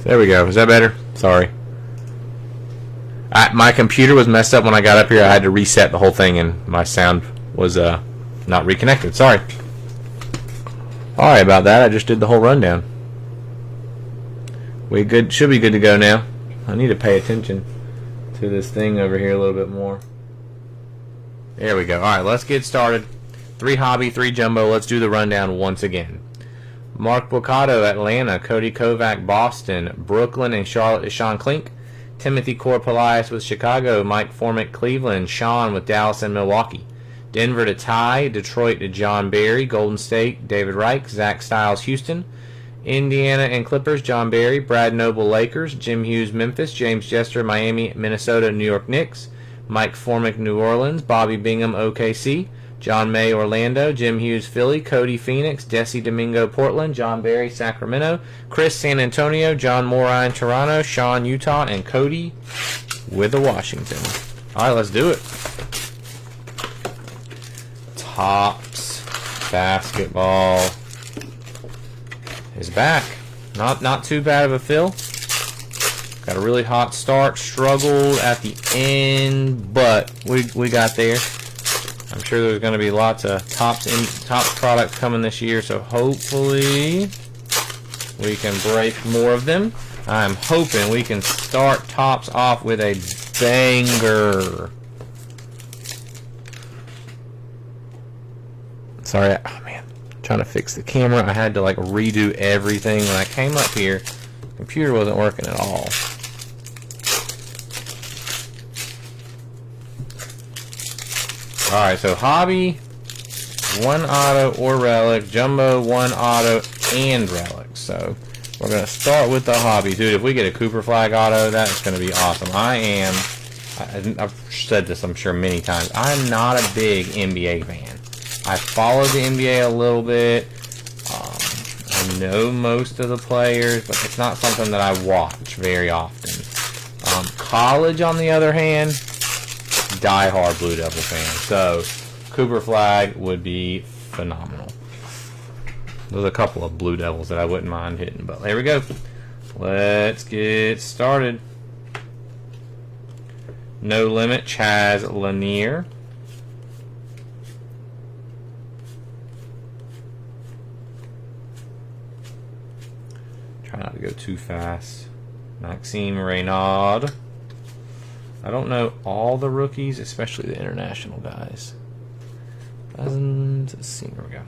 There we go. Is that better? Sorry. My computer was messed up when I got up here. I had to reset the whole thing, and my sound was not reconnected. Sorry. Sorry about that. I just did the whole rundown. We good. Should be good to go now. I need to pay attention to this thing over here a little bit more. There we go. All right, let's get started. 3 hobby, 3 jumbo. Let's do the rundown once again. Mark Boccato, Atlanta. Cody Kovac, Boston. Brooklyn and Charlotte is Sean Klink. Timothy Corpelius with Chicago. Mike Formick, Cleveland. Sean with Dallas and Milwaukee. Denver to Ty. Detroit to John Barry. Golden State, David Reich. Zach Stiles, Houston. Indiana and Clippers, John Barry. Brad Noble, Lakers. Jim Hughes, Memphis. James Jester, Miami. Minnesota, New York Knicks. Mike Formick, New Orleans. Bobby Bingham, OKC. John May, Orlando. Jim Hughes, Philly. Cody, Phoenix. Desi Domingo, Portland. John Barry, Sacramento. Chris, San Antonio. John Morine, Toronto. Sean, Utah. And Cody with the Washington. All right, let's do it. Topps basketball is back. Not too bad of a fill. Got a really hot start. Struggled at the end, but we got there. I'm sure there's going to be lots of Topps products coming this year, so hopefully we can break more of them. I'm hoping we can start Topps off with a banger. Sorry, oh man, I'm trying to fix the camera. I had to like redo everything. When I came up here, the computer wasn't working at all. Alright, so hobby, 1 auto or relic, jumbo, 1 auto and relic. So we're going to start with the hobby. Dude, if we get a Cooper Flag auto, that's going to be awesome. I've said this I'm sure many times, I'm not a big NBA fan. I follow the NBA a little bit. I know most of the players, but it's not something that I watch very often. College, on the other hand, die-hard Blue Devil fan. So Cooper Flag would be phenomenal. There's a couple of Blue Devils that I wouldn't mind hitting, but there we go. Let's get started. No Limit, Chaz Lanier. Try not to go too fast. Maxime Reynaud. I don't know all the rookies, especially the international guys. Let's see, here we go.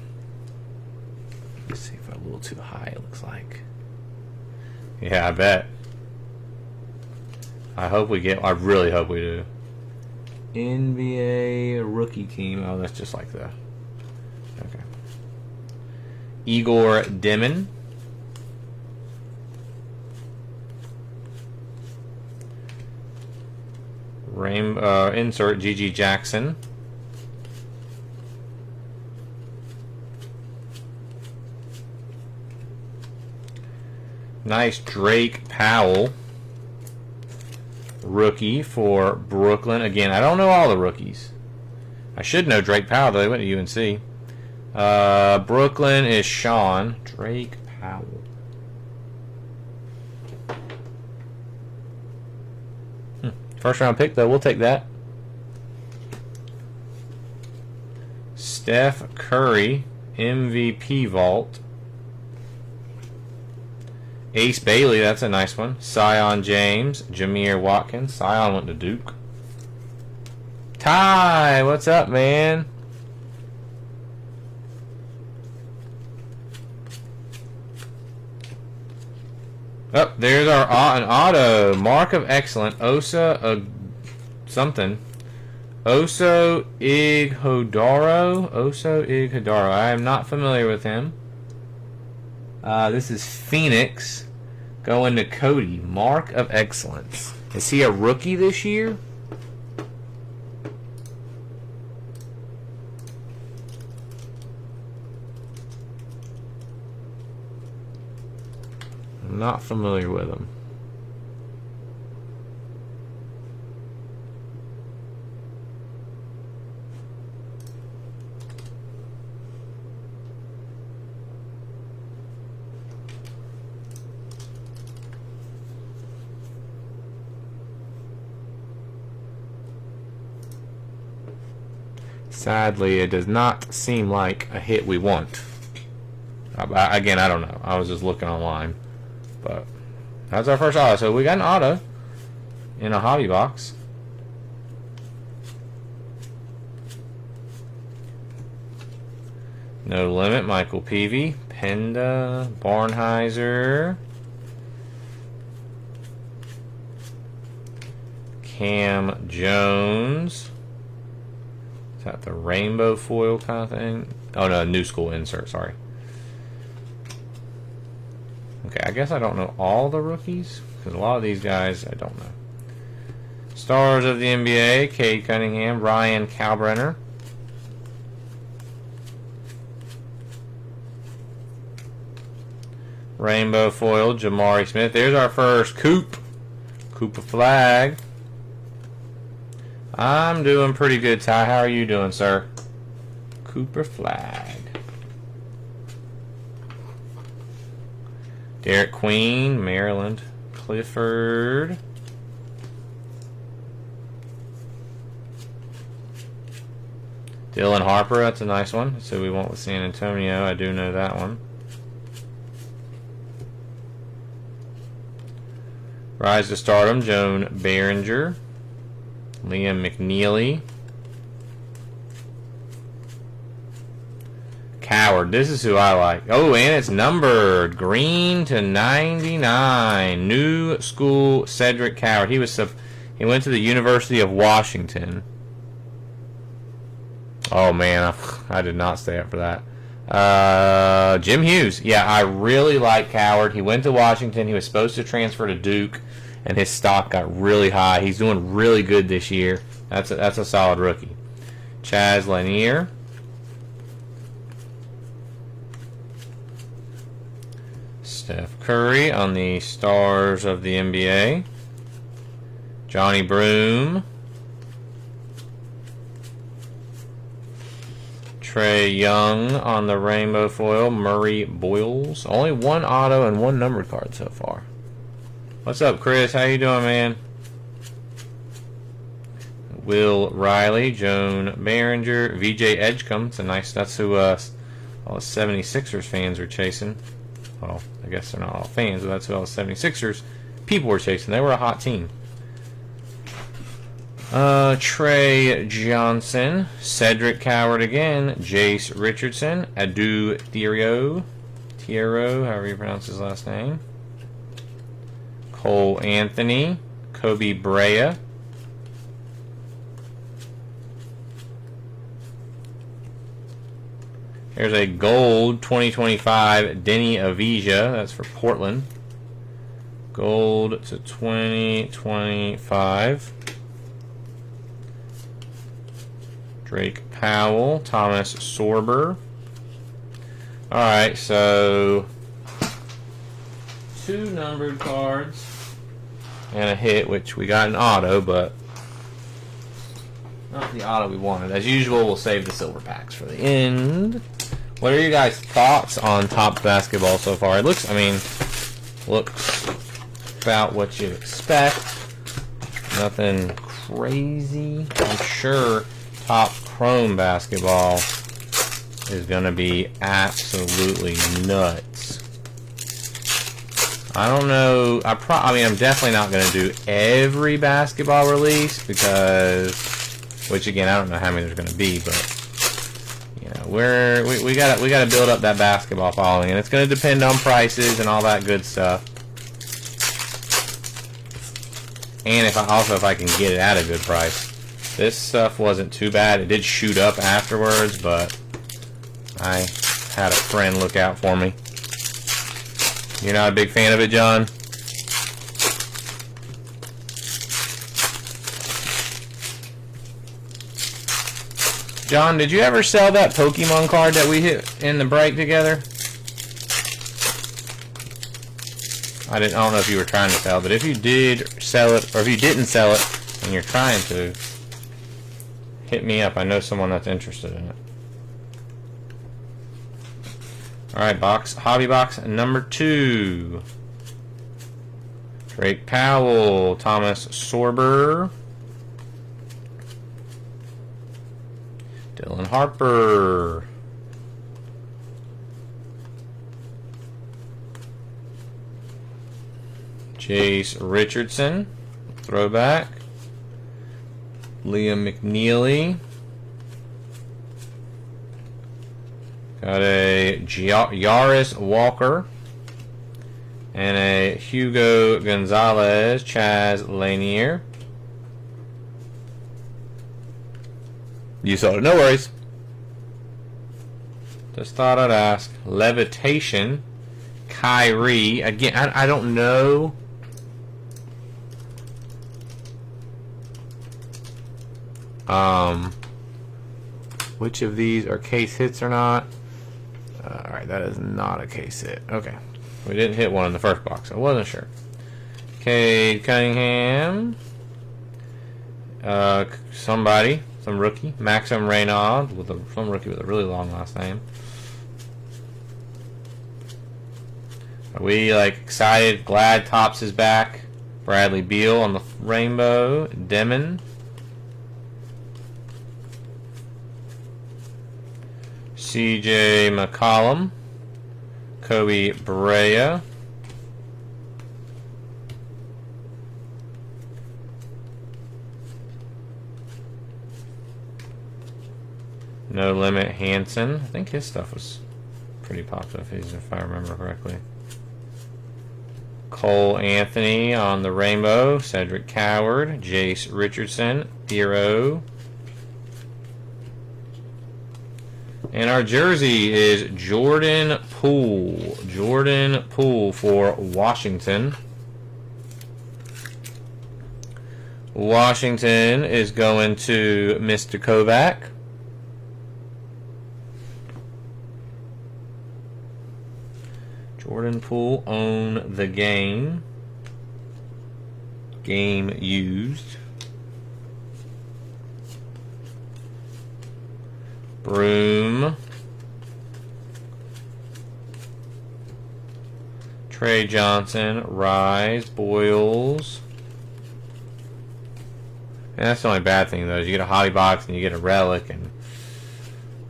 Let's see if I'm a little too high, it looks like. Yeah, I bet. I really hope we do. NBA rookie team. Oh, that's just like the... Okay. Igor Demon. Insert Gigi Jackson. Nice Drake Powell. Rookie for Brooklyn. Again, I don't know all the rookies. I should know Drake Powell, though. He went to UNC. Brooklyn is Sean. Drake Powell. First round pick, though. We'll take that. Steph Curry, MVP vault. Ace Bailey, that's a nice one. Sion James, Jameer Watkins. Sion went to Duke. Ty, what's up, man? Oh, there's an auto. Mark of Excellent. Osa something. Oso Ighodaro. Oso Ighodaro. I am not familiar with him. This is Phoenix going to Cody. Mark of Excellence. Is he a rookie this year? I'm not familiar with him. Sadly, it does not seem like a hit we want. Again, I don't know. I was just looking online. But that's our first auto. So we got an auto in a hobby box. No Limit, Michael Peavy, Penda, Barnheiser, Cam Jones. Is that the rainbow foil kind of thing? Oh no, new school insert, sorry. Okay, I guess I don't know all the rookies, because a lot of these guys I don't know. Stars of the NBA, Cade Cunningham, Ryan Kalbrenner. Rainbow foil, Jamari Smith. There's our first Cooper flag. I'm doing pretty good, Ty. How are you doing, sir? Cooper flag. Derek Queen, Maryland. Clifford. Dylan Harper, that's a nice one. So we went with San Antonio. I do know that one. Rise to Stardom, Joan Behringer. Liam McNeely. Coward, this is who I like. Oh, and it's numbered. Green to 99. New school Cedric Coward. He went to the University of Washington. Oh man, I did not stay up for that. Jim Hughes. Yeah, I really like Coward. He went to Washington. He was supposed to transfer to Duke, and his stock got really high. He's doing really good this year. That's a solid rookie. Chaz Lanier. Steph Curry on the Stars of the NBA. Johnny Broom. Trey Young on the rainbow foil. Murray Boyles. Only one auto and one numbered card so far. What's up, Chris? How you doing, man? Will Riley, Joan Behringer, VJ Edgecombe. It's a nice. That's who all the 76ers fans are chasing. Well, I guess they're not all fans, but that's who all the 76ers people were chasing. They were a hot team. Trey Johnson, Cedric Coward again, Jace Richardson, Adu Thierro, however you pronounce his last name, Cole Anthony, Kobe Brea, here's a gold 2025 Denny Avija, that's for Portland, gold to 2025. Drake Powell, Thomas Sorber. Alright, so 2 numbered cards and a hit, which we got an auto, but not the auto we wanted. As usual, we'll save the silver packs for the end. What are you guys' thoughts on Topps basketball so far? It looks, looks about what you'd expect. Nothing crazy. I'm sure Top Chrome basketball is going to be absolutely nuts. I don't know. I'm definitely not going to do every basketball release because, which again, I don't know how many there's going to be, but you know, we got to build up that basketball following, and it's going to depend on prices and all that good stuff. And if I can get it at a good price. This stuff wasn't too bad. It did shoot up afterwards, but I had a friend look out for me. You're not a big fan of it, John? John, did you ever sell that Pokemon card that we hit in the break together? I don't know if you were trying to sell, but if you did sell it, or if you didn't sell it, and you're trying to, hit me up. I know someone that's interested in it. Alright, hobby box number 2. Drake Powell, Thomas Sorber, Dylan Dylan Harper. Jace Richardson, throwback. Liam McNeely. Got a Yaris Walker. And a Hugo Gonzalez, Chaz Lanier. You saw it, no worries. Just thought I'd ask. Levitation, Kyrie. Again, I don't know. Which of these are case hits or not? Alright, that is not a case hit. Okay. We didn't hit one in the first box. I wasn't sure. Cade Cunningham. Some rookie. Maxim Reynaud, some rookie with a really long last name. Are we excited? Glad Topps is back. Bradley Beal on the rainbow. Demon. CJ McCollum. Kobe Barea. No Limit Hansen. I think his stuff was pretty popular if I remember correctly. Cole Anthony on the rainbow. Cedric Coward. Jace Richardson. Thero. And our jersey is Jordan Poole. Jordan Poole for Washington. Washington is going to Mr. Kovac. Jordan Poole, own the game. Game used. Broom. Trey Johnson, Rise, Boyles. And that's the only bad thing, though, is you get a hobby box and you get a relic, and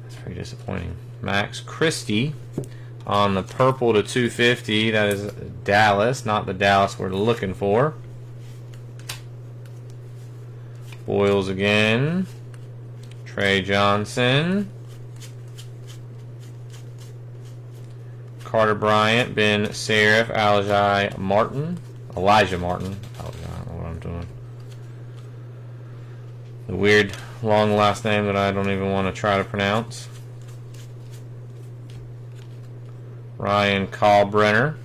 that's pretty disappointing. Max Christie on the purple to 250. That is Dallas, not the Dallas we're looking for. Boyles again. Trey Johnson. Carter Bryant, Ben Serif, Elijah Martin. I don't know what I'm doing. The weird long last name that I don't even want to try to pronounce. Ryan Kalbrenner.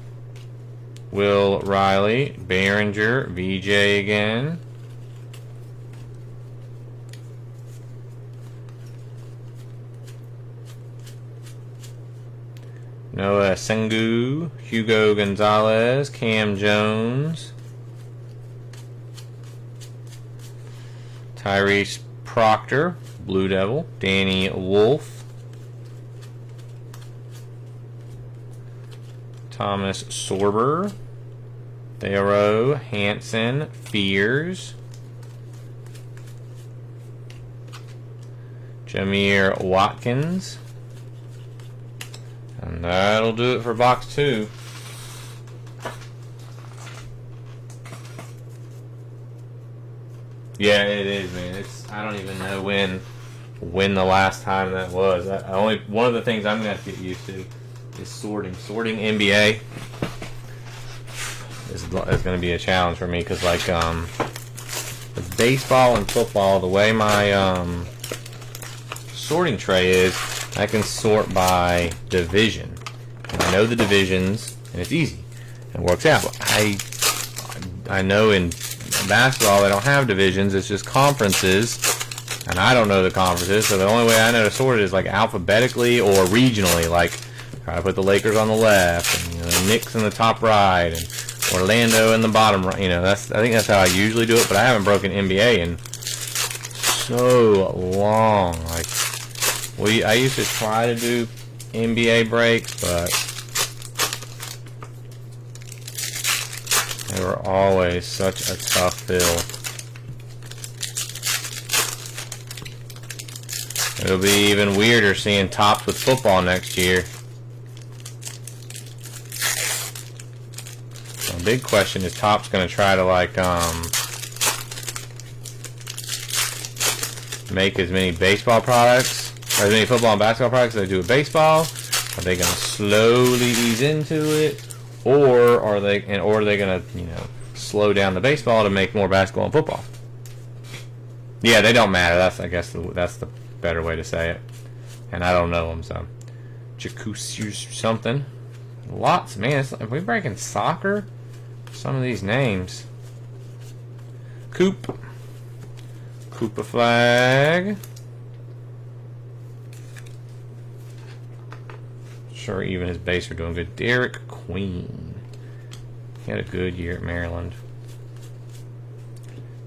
Will Riley. Behringer. VJ again. Noah Sengu, Hugo Gonzalez, Cam Jones, Tyrese Proctor, Blue Devil, Danny Wolf, Thomas Sorber, Thero, Hansen, Fears, Jameer Watkins. And that'll do it for box 2. Yeah, it is, man. I don't even know when the last time that was. One of the things I'm gonna have to get used to is sorting NBA is going to be a challenge for me, because with baseball and football, the way my sorting tray is, I can sort by division. And I know the divisions, and it's easy. It works out. I know in basketball they don't have divisions, it's just conferences, and I don't know the conferences, so the only way I know to sort it is alphabetically or regionally. Try to put the Lakers on the left, and the Knicks in the top right, and Orlando in the bottom right. I think that's how I usually do it, but I haven't broken NBA in so long. I used to try to do NBA breaks, but they were always such a tough fill. It'll be even weirder seeing Topps with football next year. The big question is Topps going to try to like make as many baseball products or as many football and basketball products as they do with baseball? Are they going to slowly ease into it, or are they going to, you know, slow down the baseball to make more basketball and football? Yeah, they don't matter. That's, I guess, that's the better way to say it. And I don't know them, so Jacuzzi something. Lots, man. Are we breaking soccer? Some of these names. Koopa flag. Sure, even his base are doing good. Derek Queen. He had a good year at Maryland.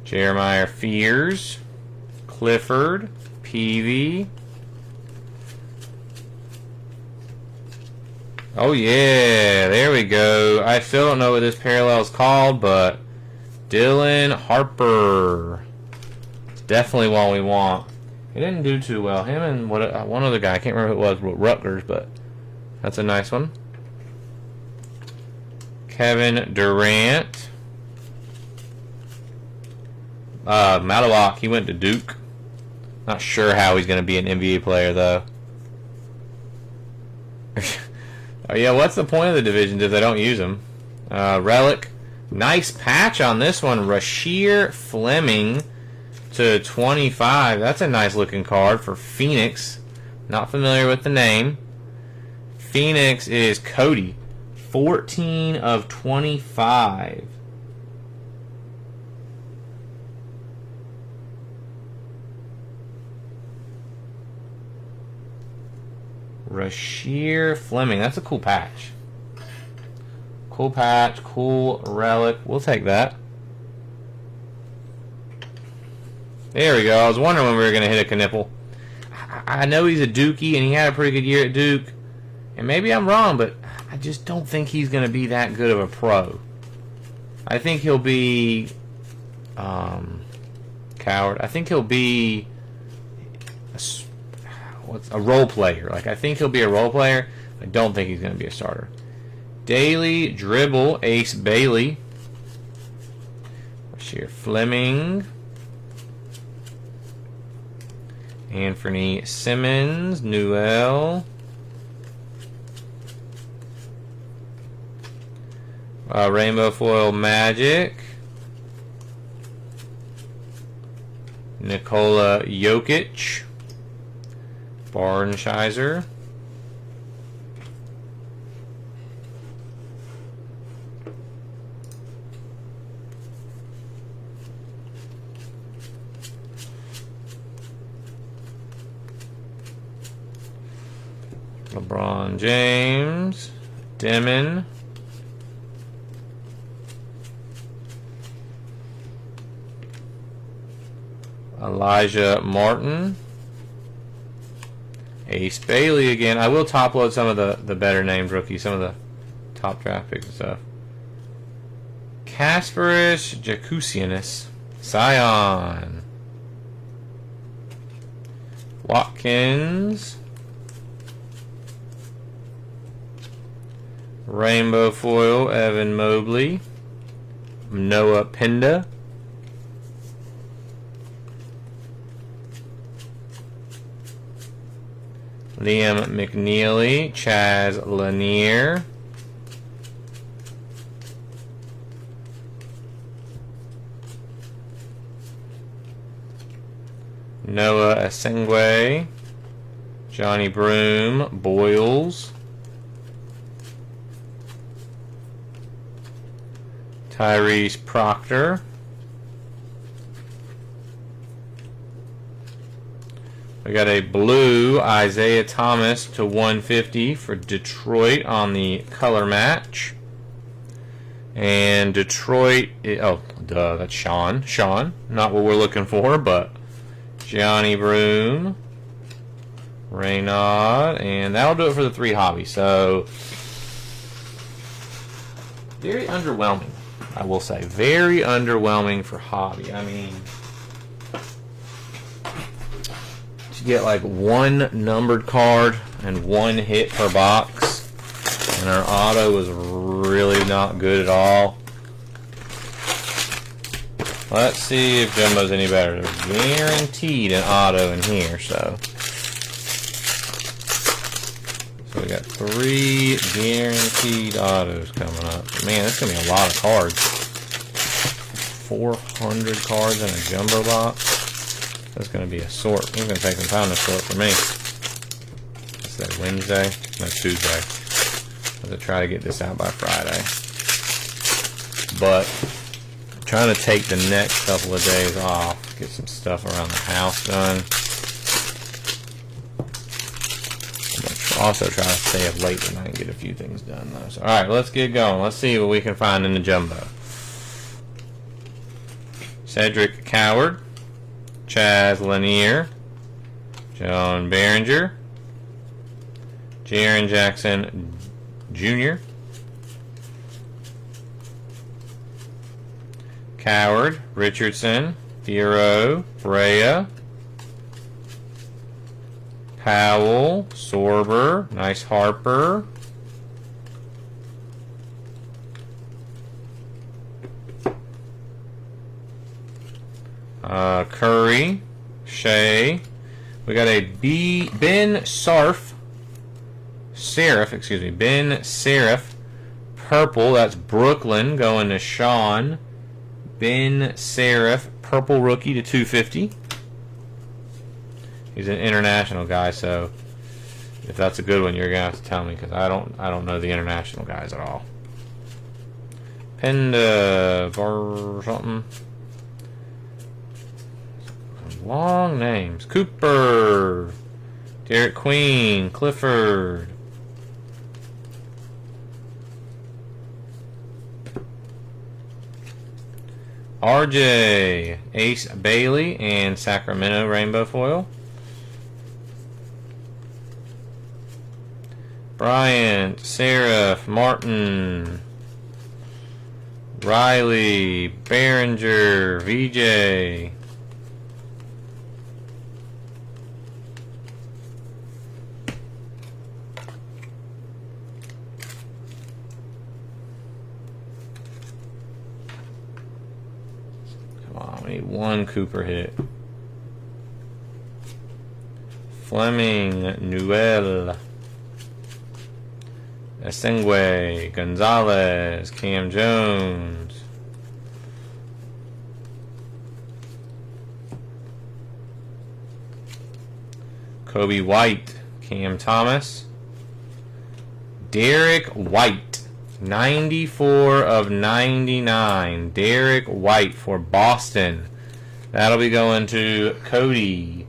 Jeremiah Fears. Clifford. Peavy. Oh yeah, there we go. I still don't know what this parallel is called, but Dylan Harper. It's definitely one we want. He didn't do too well. Him and one other guy, I can't remember who it was, Rutgers, but that's a nice one. Kevin Durant. Malawak, he went to Duke. Not sure how he's going to be an NBA player, though. Oh yeah, what's the point of the divisions if they don't use them? Relic. Nice patch on this one. Rasheer Fleming to 25. That's a nice looking card for Phoenix. Not familiar with the name. Phoenix is Cody. 14 of 25. Rasheer Fleming. That's a cool patch. Cool patch, cool relic. We'll take that. There we go. I was wondering when we were going to hit a Knipple. I know he's a Dookie, and he had a pretty good year at Duke. And maybe I'm wrong, but I just don't think he's going to be that good of a pro. I think he'll be... coward. I think he'll be... a role player. Like, I think he'll be a role player. I don't think he's going to be a starter. Daily Dribble, Ace Bailey. Rasheer Fleming. Anthony Simmons, Newell. Rainbow Foil Magic. Nikola Jokic. Barnshizer. LeBron James. Demon. Elijah Martin. Ace Bailey again. I will top load some of the better named rookies, some of the top draft picks and stuff. Kasparis Jakusianis. Scion. Watkins. Rainbow Foil Evan Mobley. Noah Pinda. Liam McNeely, Chaz Lanier. Noah Asengwe, Johnny Broom, Boyles. Tyrese Proctor. We got a blue Isaiah Thomas to 150 for Detroit on the color match. And Detroit, oh, duh, that's Sean. Sean, not what we're looking for, but Johnny Broom, Raynaud, and that'll do it for the 3 hobbies. So, very underwhelming, I will say. Very underwhelming for hobby. I mean... get like one numbered card and one hit per box. And our auto was really not good at all. Let's see if Jumbo's any better. There's guaranteed an auto in here, so we got 3 guaranteed autos coming up. Man, that's gonna be a lot of cards. 400 cards in a jumbo box. That's gonna be a sort. It's gonna take some time to sort for me. Is that Wednesday? No, Tuesday. I'm gonna try to get this out by Friday. But trying to take the next couple of days off, get some stuff around the house done. Also try to stay up late tonight and get a few things done though. So, alright, let's get going. Let's see what we can find in the jumbo. Cedric Coward, Chaz Lanier, John Behringer, Jaren Jackson Jr., Coward, Richardson, Fierro, Brea, Powell, Sorber, nice Harper, Curry, Shea. We got a Ben Seraph, purple. That's Brooklyn going to Sean. Ben Seraph, purple rookie to 250. He's an international guy, so if that's a good one, you're gonna have to tell me because I don't know the international guys at all. Penda or something. Long names. Cooper, Derek Queen, Clifford, RJ, Ace Bailey, and Sacramento Rainbow Foil. Bryant, Seraph, Martin, Riley, Behringer, VJ. Come on, we need one Cooper hit. Fleming, Newell, Esengwe, Gonzalez, Cam Jones, Kobe White, Cam Thomas, Derek White, 94 of 99, Derek White for Boston. That'll be going to Cody.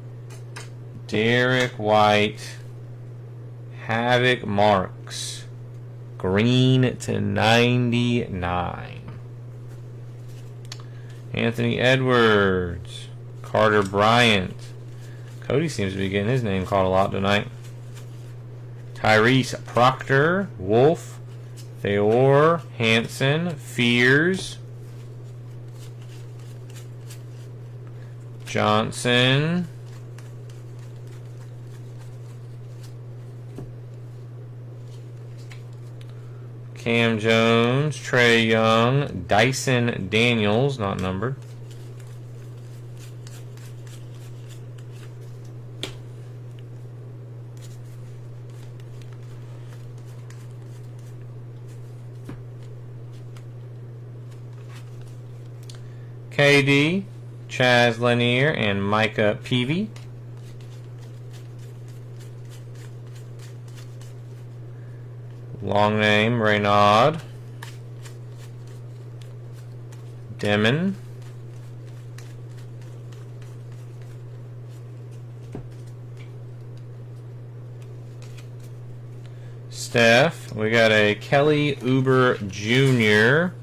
Derek White, Havoc Marks. Green to 99. Anthony Edwards, Carter Bryant. Cody seems to be getting his name called a lot tonight. Tyrese Proctor, Wolf, Theor, Hansen, Fears, Johnson, Cam Jones, Trey Young, Dyson Daniels, not numbered. KD, Chaz Lanier, and Micah Peavy. Long name, Reynaud. Demon. Steph. We got a Kelly Oubre Jr.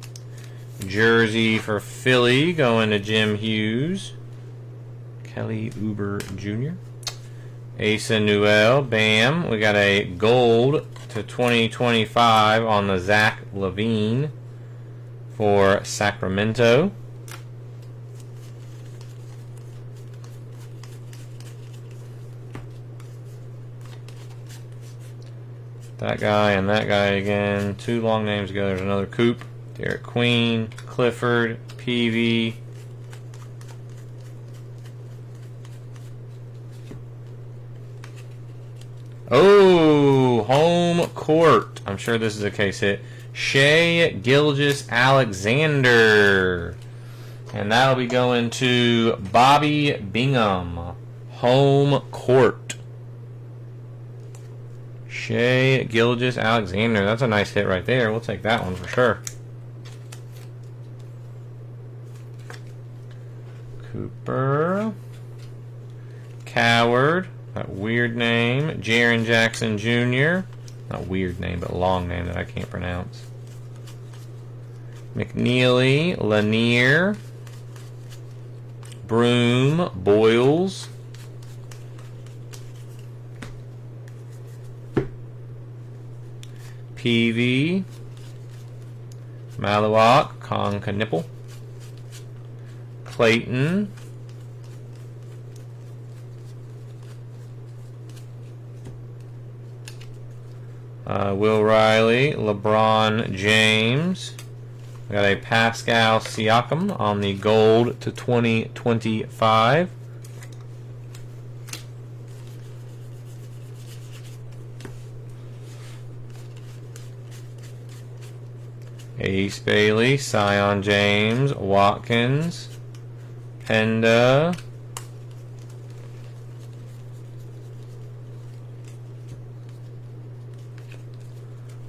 jersey for Philly going to Jim Hughes. Kelly Oubre Jr. Asa Newell. Bam. We got a gold to 2025 on the Zach LaVine for Sacramento. That guy and that guy again. 2 long names ago. There's another Coop. Derek Queen, Clifford, Peavy. Oh, home court. I'm sure this is a case hit. Shea Gilgeous-Alexander. And that'll be going to Bobby Bingham. Home court. Shea Gilgeous-Alexander. That's a nice hit right there. We'll take that one for sure. Cooper. Coward. That weird name. Jaren Jackson Jr. Not weird name, but long name that I can't pronounce. McNeely. Lanier. Broom. Boyles. Peavy. Maluak. Concanipple. Clayton. Will Riley, LeBron James. We got a Pascal Siakam on the gold to 2025. Ace Bailey, Sion James, Watkins, Penda.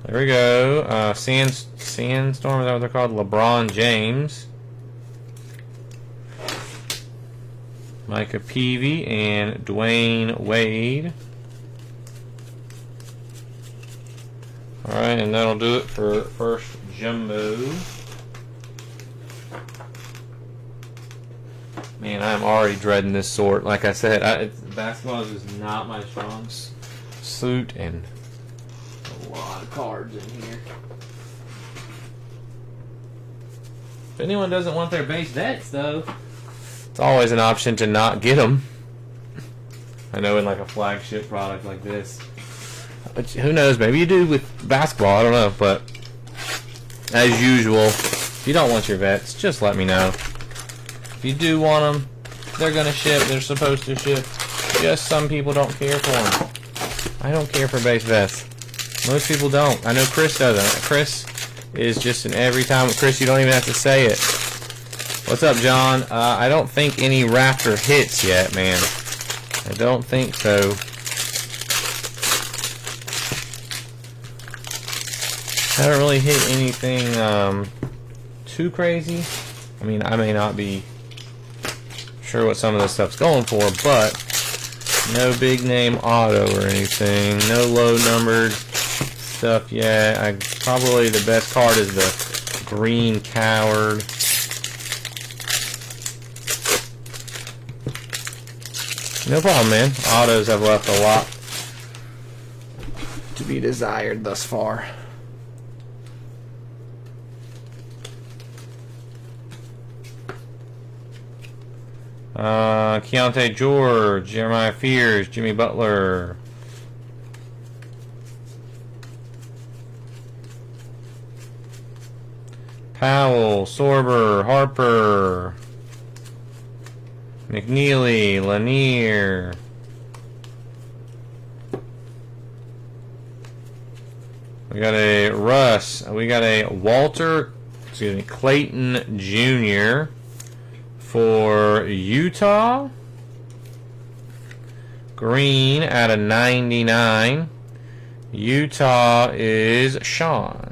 There we go. Sandstorm, is that what they're called? LeBron James. Micah Peavy and Dwayne Wade. Alright, and that'll do it for first jumbo. Man, I'm already dreading this sort. Like I said, basketball is just not my strong suit, and a lot of cards in here. If anyone doesn't want their base vets, though, it's always an option to not get them. I know in like a flagship product like this. But who knows? Maybe you do with basketball. I don't know. But as usual, if you don't want your vets, just let me know. If you do want them, they're going to ship. They're supposed to ship. Just some people don't care for them. I don't care for base vets. Most people don't. I know Chris doesn't. Chris is just an every time. Chris, you don't even have to say it. What's up, John? I don't think any Raptor hits yet, man. I don't think so. Haven't really hit anything too crazy. I mean, I may not be sure what some of this stuff's going for, but no big name auto or anything. No low numbered stuff yet. Probably the best card is the green Coward. No problem, man. Autos have left a lot to be desired thus far. Keontae George, Jeremiah Fears, Jimmy Butler. Powell, Sorber, Harper. McNeely, Lanier. We got a Russ. We got a Clayton Jr. for Utah. Green out of 99. Utah is Sean.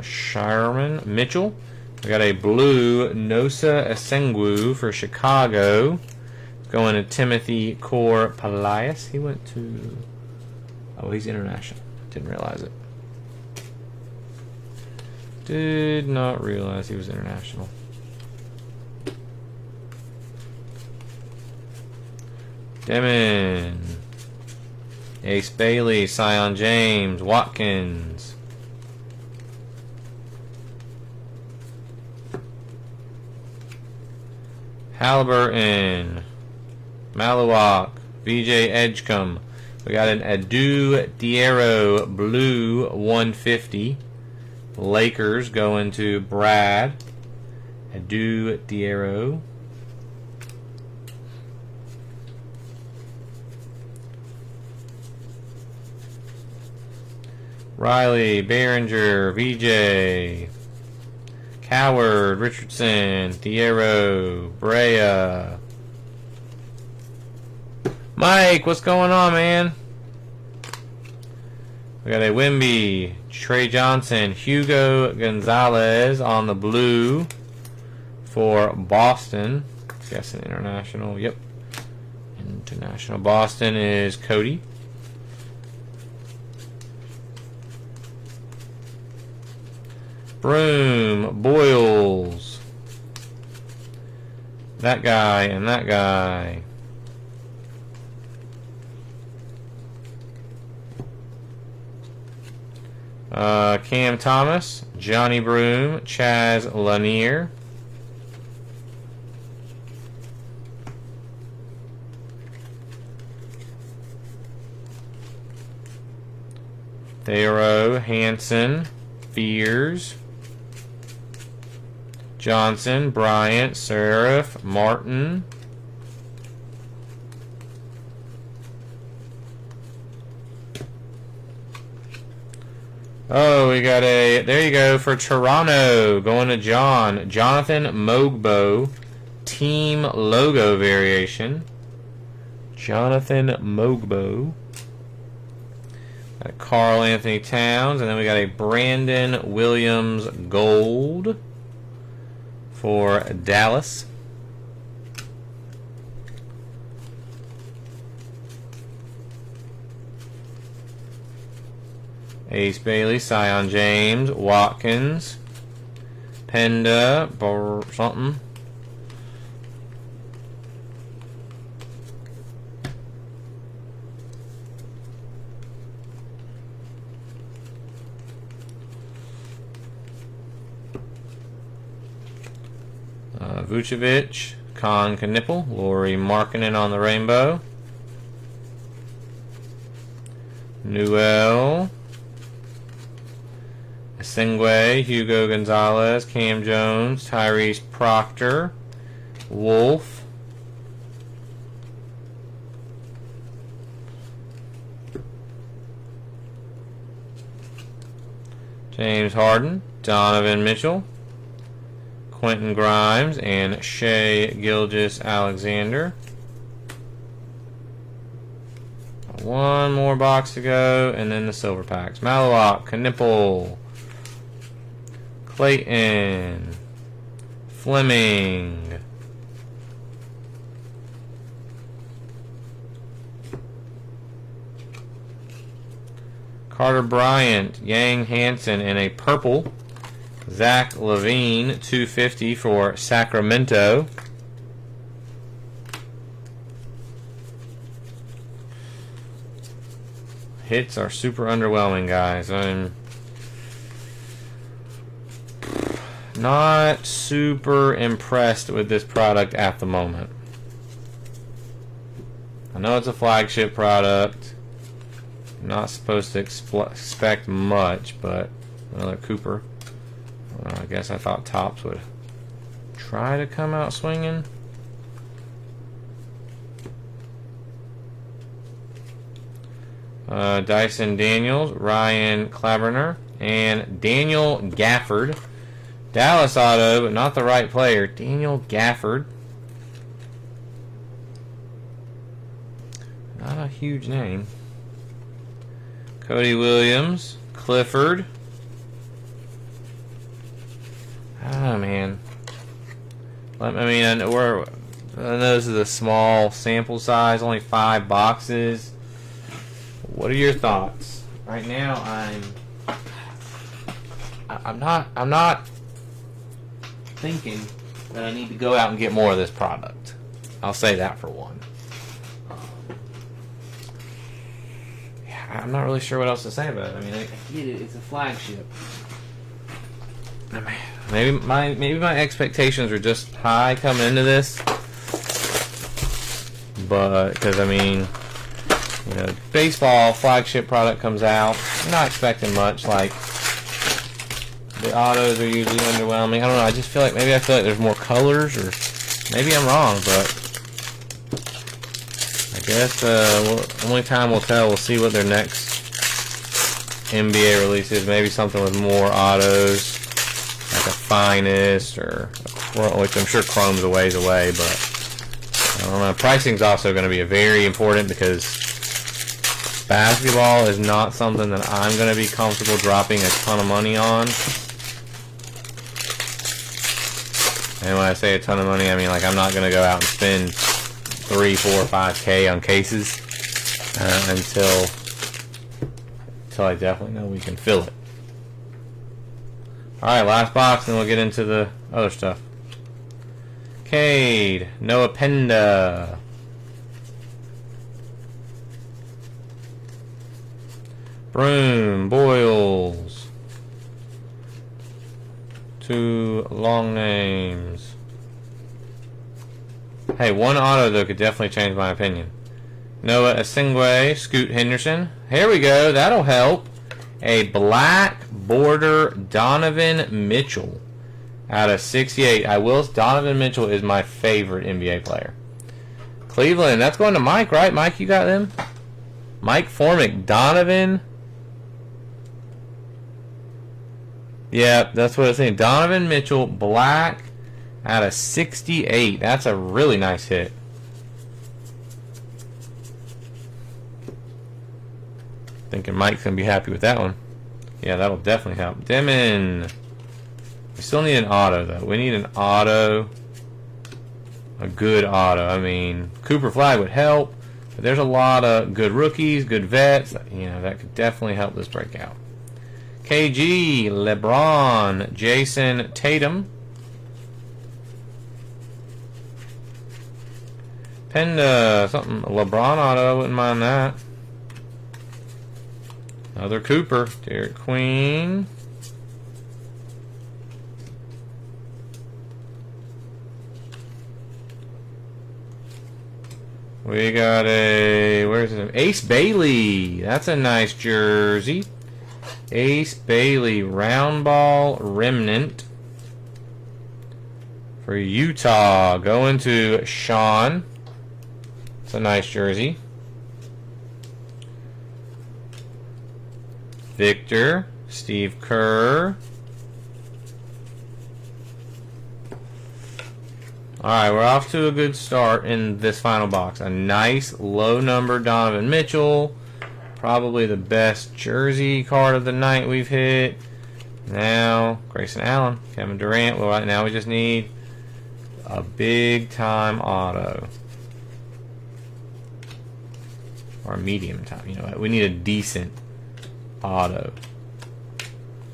Shireman Mitchell. We got a blue Nosa Esengwu for Chicago. Going to Timothy Core Palias. He went to... Oh, he's international. Didn't realize it. Did not realize he was international. Demon. Ace Bailey, Sion James, Watkins. Halliburton. Maluak. VJ Edgecombe. We got an Adu Diero Blue 150. Lakers going to Brad. Adu Diero. Riley, Behringer, VJ, Coward, Richardson, Diero, Brea. Mike, what's going on, man? We got a Wimby, Trey Johnson, Hugo Gonzalez on the blue for Boston. I'm guessing international. Yep. International Boston is Cody. Broom, Boyles, that guy and that guy. Cam Thomas, Johnny Broom, Chaz Lanier. Theroux, Hanson, Fears. Johnson, Bryant, Serif, Martin. Oh, we got a, there you go, for Toronto, going to John. Jonathan Mogbo, team logo variation. Jonathan Mogbo. Got Carl Anthony Towns, and then we got a Brandon Williams gold for Dallas. Ace Bailey, Sion James, Watkins, Penda, something. Vucevic, Con Knipple, Lauri Markkanen on the rainbow. Newell, Singway, Hugo Gonzalez, Cam Jones, Tyrese Proctor, Wolf. James Harden, Donovan Mitchell, Quentin Grimes, and Shea Gilgeous-Alexander. One more box to go, and then the silver packs. Malawak, Knipple, Clayton, Fleming, Carter Bryant, Yang Hansen, and a purple Zach LaVine 250 for Sacramento. Hits are super underwhelming, guys. I'm not super impressed with this product at the moment. I know it's a flagship product. I'm not supposed to expect much, but another Cooper. I guess I thought Topps would try to come out swinging. Dyson Daniels, Ryan Claverner, and Daniel Gafford. Dallas auto, but not the right player. Daniel Gafford. Not a huge name. Cody Williams, Clifford. I don't know, man. I mean, I know this is a small sample size, only 5 boxes. What are your thoughts? Right now, I'm not thinking that I need to go out and get more of this product. I'll say that for one. Yeah, I'm not really sure what else to say about it. I mean, I get it. It's a flagship. Maybe my expectations were just high coming into this. but because I mean, you know, baseball flagship product comes out, I'm not expecting much. Like the autos are usually underwhelming. I don't know. I just feel like maybe there's more colors, or maybe I'm wrong, but I guess only time will tell. We'll see what their next NBA release is. Maybe something with more autos, like a Finest or which I'm sure Chrome's a ways away, but I don't know. Pricing's also going to be very important because basketball is not something that I'm going to be comfortable dropping a ton of money on. And when I say a ton of money, I mean like I'm not going to go out and spend 3, 4, 5K on cases until I definitely know we can fill it. Alright, last box, and we'll get into the other stuff. Cade, Noah Penda. Broom, Boyles. 2 long names. Hey, one auto though could definitely change my opinion. Noah Asingwe, Scoot Henderson. Here we go, that'll help. A black border Donovan Mitchell out of 68. Donovan Mitchell is my favorite NBA player. Cleveland, that's going to Mike, right? Mike, you got them? Mike Formick, Donovan. Yeah, that's what I was saying. Donovan Mitchell, black out of 68. That's a really nice hit. Thinking Mike's going to be happy with that one. Yeah, that'll definitely help. Demon. We still need an auto, though. We need an auto. A good auto. I mean, Cooper Flag would help. But there's a lot of good rookies, good vets. You know, that could definitely help this breakout. KG, LeBron, Jason Tatum. Penda, something, LeBron auto, I wouldn't mind that. Another Cooper, Derek Queen. We got where's it? Ace Bailey. That's a nice jersey. Ace Bailey, round ball remnant for Utah. Going to Sean. It's a nice jersey. Victor, Steve Kerr. Alright, we're off to a good start in this final box. A nice low number Donovan Mitchell. Probably the best jersey card of the night we've hit. Now, Grayson Allen, Kevin Durant. Well, right now we just need a big time auto. Or a medium time. You know, we need a decent auto.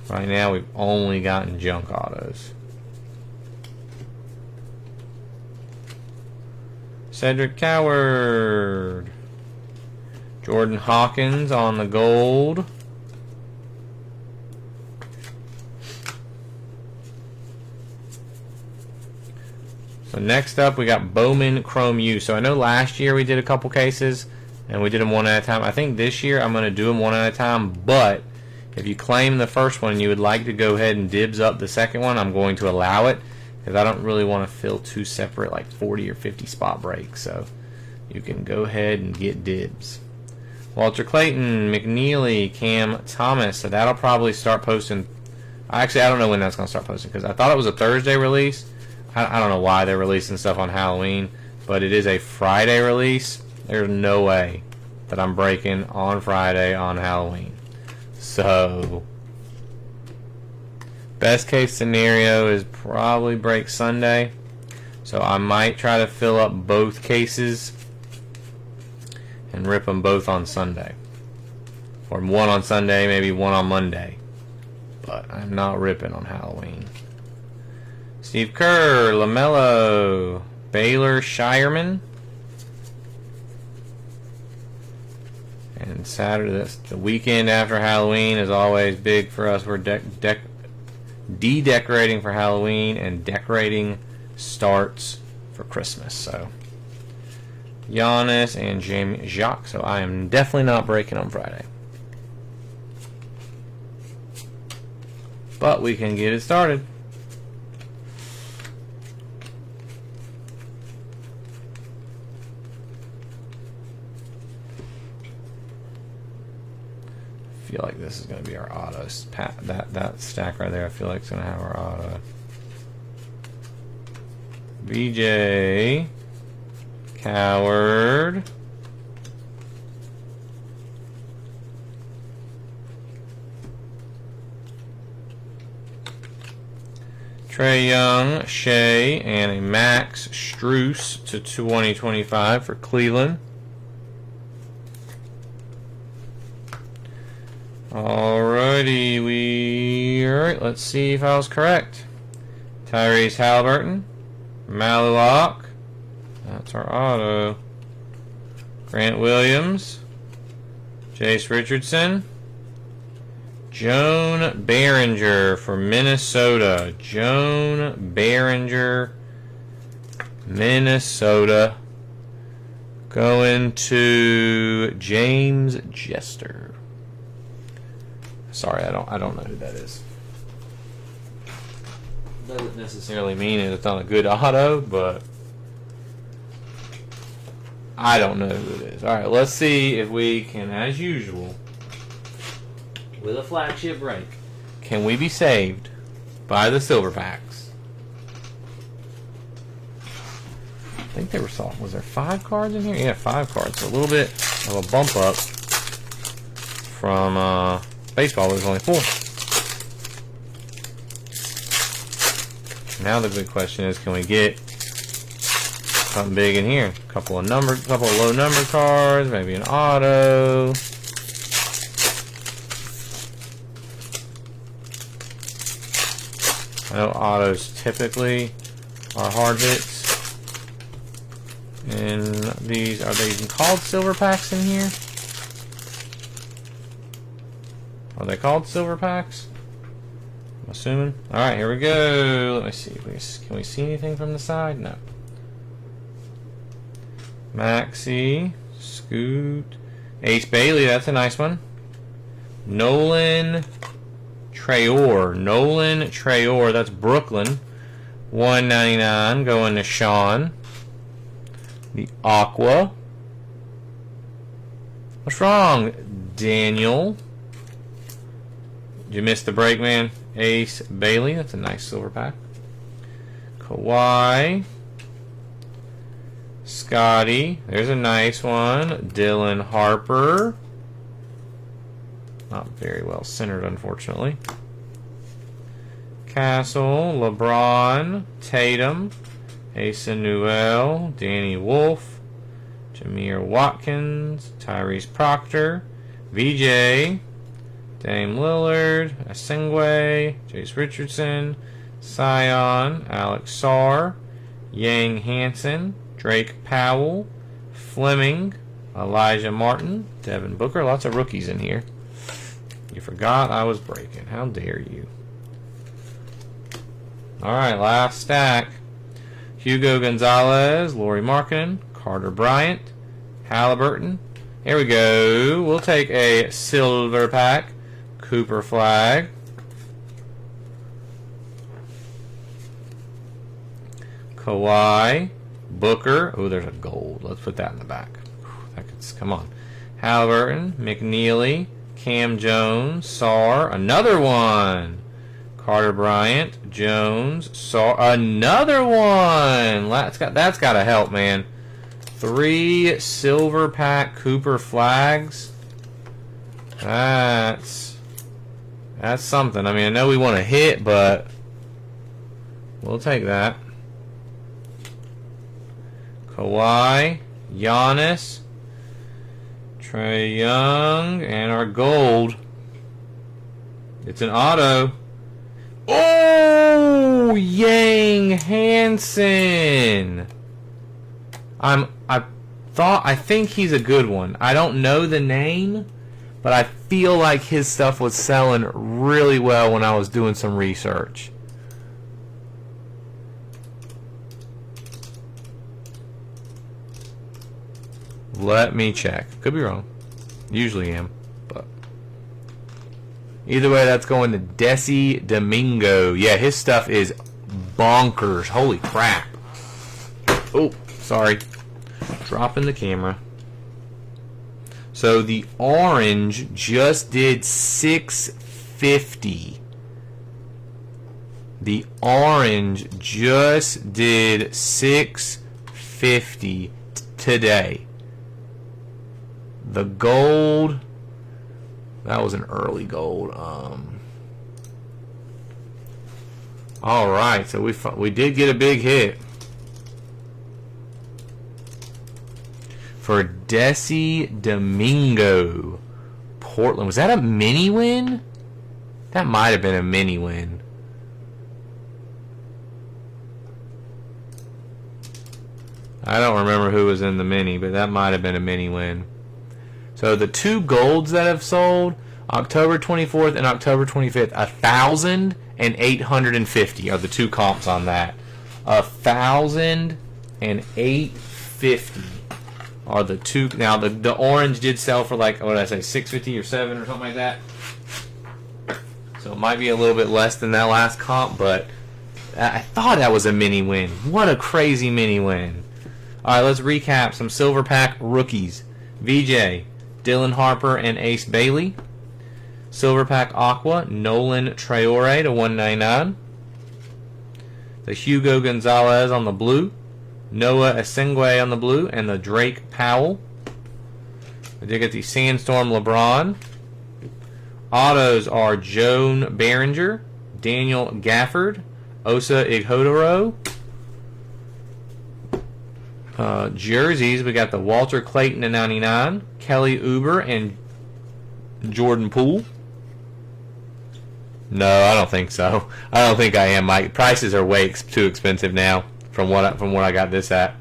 Right now we've only gotten junk autos. Cedric Coward. Jordan Hawkins on the gold. So next up we got Bowman Chrome U. So I know last year we did a couple cases and we did them one at a time. I think this year I'm going to do them one at a time, but if you claim the first one and you would like to go ahead and dibs up the second one, I'm going to allow it because I don't really want to fill two separate like 40 or 50 spot breaks. So you can go ahead and get dibs. Walter Clayton, McNeely, Cam Thomas. So that'll probably start posting. Actually, I don't know when that's going to start posting because I thought it was a Thursday release. I don't know why they're releasing stuff on Halloween, but it is a Friday release. There's no way that I'm breaking on Friday on Halloween. So, best case scenario is probably break Sunday. So I might try to fill up both cases and rip them both on Sunday. Or one on Sunday, maybe one on Monday. But I'm not ripping on Halloween. Steve Kerr, LaMelo, Baylor Shireman. And Saturday, that's the weekend after Halloween, is always big for us. We're de-decorating for Halloween and decorating starts for Christmas. So Giannis, and Jamie Jacques. So I am definitely not breaking on Friday. But we can get it started. I feel like this is going to be our autos. That stack right there, I feel like it's going to have our auto. BJ, Coward, Trae Young, Shea, and a Max Strus to 2025 for Cleveland. Alrighty, alright, let's see if I was correct. Tyrese Halliburton, Mallock, that's our auto. Grant Williams, Jace Richardson, Joan Behringer for Minnesota. Joan Behringer, Minnesota. Going to James Jester. Sorry, I don't know who that is. Doesn't necessarily mean it's not a good auto, but I don't know who it is. Alright, let's see if we can, as usual, with a flagship break, can we be saved by the silver packs? I think they were soft. Was there 5 cards in here? Yeah, 5 cards. So a little bit of a bump up from baseball. There's only 4. Now the big question is, can we get something big in here? A couple of low number cards, maybe an auto. I know autos typically are hard hits. And these, are they even called silver packs in here? Are they called silver packs? I'm assuming. Alright, here we go. Let me see. Can we see anything from the side? No. Maxi, Scoot, Ace Bailey, that's a nice one. Nolan Traore, that's Brooklyn. $1.99 going to Sean. The Aqua. What's wrong, Daniel? Did you miss the break, man? Ace Bailey, that's a nice silver pack. Kawhi. Scotty, there's a nice one. Dylan Harper. Not very well centered, unfortunately. Castle, LeBron, Tatum, Asa Newell, Danny Wolf, Jameer Watkins, Tyrese Proctor, VJ, Dame Lillard, Asengwe, Jace Richardson, Sion, Alex Sarr, Yang Hansen, Drake Powell, Fleming, Elijah Martin, Devin Booker. Lots of rookies in here. You forgot I was breaking. How dare you? Alright, last stack. Hugo Gonzalez, Lauri Markkanen, Carter Bryant, Halliburton. Here we go. We'll take a silver pack. Cooper Flag. Kawhi. Booker. Oh, there's a gold. Let's put that in the back. Come on. Halliburton. McNeely. Cam Jones. Sarr. Another one. Carter Bryant. Jones. Sarr. Another one. That's got to help, man. 3 silver pack Cooper Flags. That's something. I mean, I know we want to hit, but we'll take that. Kawhi, Giannis, Trae Young, and our gold. It's an auto. Oh, Yang Hansen. I think he's a good one. I don't know the name, but I feel like his stuff was selling really well when I was doing some research. Let me check. Could be wrong. Usually am, but either way, that's going to Desi Domingo. Yeah, his stuff is bonkers. Holy crap. Oh, sorry. Dropping the camera. So the orange just did 650. The orange just did 650 today. The gold, that was an early gold. All right, so we did get a big hit for Desi Domingo. Portland. Was that a mini win? That might have been a mini win. I don't remember who was in the mini, but that might have been a mini win. So the two golds that have sold, October 24th and October 25th, 1,850 are the two comps on that. 1,850 are the two. Now the orange did sell for like, what did I say, 650 or 7 or something like that. So it might be a little bit less than that last comp, but I thought that was a mini win. What a crazy mini win. All right, let's recap some Silver Pack rookies. VJ, Dylan Harper, and Ace Bailey. Silver Pack Aqua, Nolan Traore to 199. The Hugo Gonzalez on the blue. Noah Esengwe on the blue. And the Drake Powell. We did get the Sandstorm LeBron. Autos are Joan Behringer, Daniel Gafford, Osa Ighodaro. Jerseys, we got the Walter Clayton to 99, Kelly Oubre, and Jordan Poole. No, I don't think so. I don't think I am. My prices are way too expensive now from what I got this at.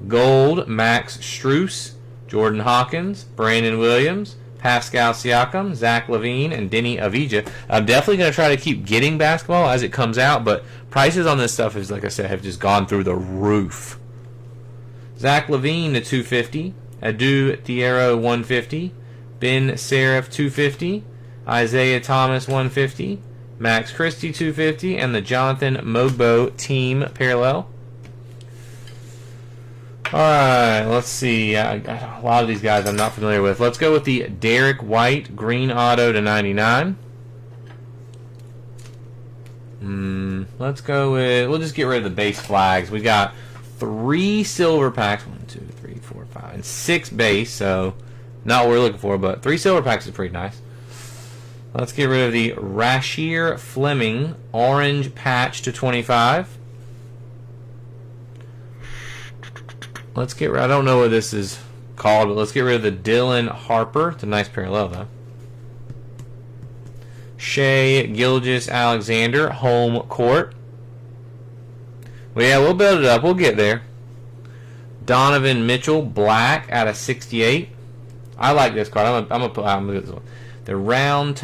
Gold, Max Strus, Jordan Hawkins, Brandon Williams, Pascal Siakam, Zach LaVine, and Denny Avdija. I'm definitely going to try to keep getting basketball as it comes out, but prices on this stuff, is, like I said, have just gone through the roof. Zach LaVine to 250, Adu Thiero 150, Ben Serif 250, Isaiah Thomas 150, Max Christie 250, and the Jonathan Mogbo team parallel. Alright, let's see. A lot of these guys I'm not familiar with. Let's go with the Derek White green auto to 99. Let's go with, we'll just get rid of the base flags. We got 3 silver packs, 1, 2, 3, 4, 5, and 6 base, so not what we're looking for, but 3 silver packs is pretty nice. Let's get rid of the Rasheer Fleming orange patch to 25. Let's get rid, I don't know what this is called, but let's get rid of the Dylan Harper. It's a nice parallel though. Shea Gilgeous-Alexander home court. Well, yeah, we'll build it up. We'll get there. Donovan Mitchell, black out of 68. I like this card. I'm gonna do this one. The round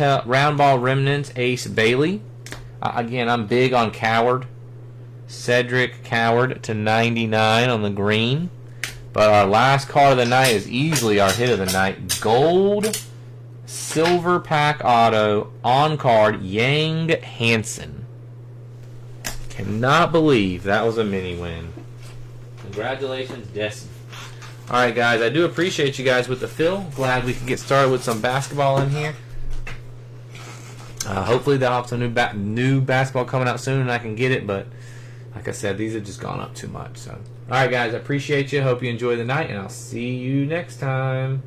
ball remnants, Ace Bailey. Again, I'm big on Coward. Cedric Coward to 99 on the green. But our last card of the night is easily our hit of the night. Gold silver pack auto on card, Yang Hansen. Cannot believe that was a mini win. Congratulations, Desi. Alright guys, I do appreciate you guys with the fill. Glad we can get started with some basketball in here. Hopefully they'll have some new basketball coming out soon and I can get it, but like I said, these have just gone up too much. So, alright guys, I appreciate you. Hope you enjoy the night and I'll see you next time.